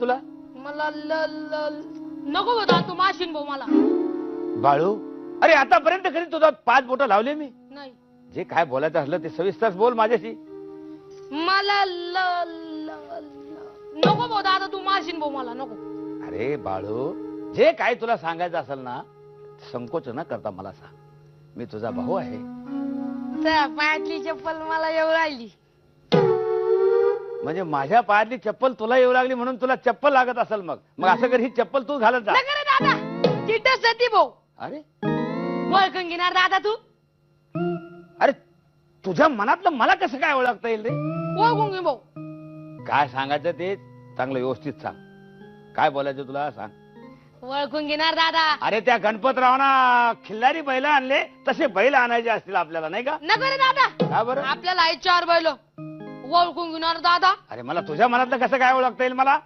तुला? मला नको होता तू माशीन भाऊ मला. बाळू, अरे आतापर्यंत कधी तुझा 5 बोटं लावले मी नाही. जे काय बोलायचं असलं ते सविस्तर बोल माझ्याशी. मला नको भाऊ दादा तू माशीन भाऊ मला नको. अरे बाळू, जे काय तुला सांगायचं असेल ना संकोच न करता मला सांग. मी तुझा भाऊ आहे. त्या पायातली चप्पल मला येऊ राहिली. म्हणजे माझ्या पायातली चप्पल तुला येऊ लागली म्हणून तुला चप्पल लागत असेल. मग मग असं कर, ही चप्पल तू घालत जा. नका रे दादा, चिट्ट सती भाऊ. अरे ओळखून घेणार दादा तू? अरे तुझ्या मनातलं मला कसं काय ओळखता येईल रे? ओळखून घे भाऊ. काय सांगायचं ते चांगलं व्यवस्थित सांग. काय बोलायचं तुला सांग. ओळखून घेणार दादा. अरे त्या गणपतरावना खिल्लारी बैल आणले तसे बैल आणायचे असतील आपल्याला, नाही का? नको रे दादा, का बरं? आपल्याला आहे 4 बैल. ओळखून घेणार दादा. अरे मला तुझ्या मनातलं कसं काय ओळखता येईल मला?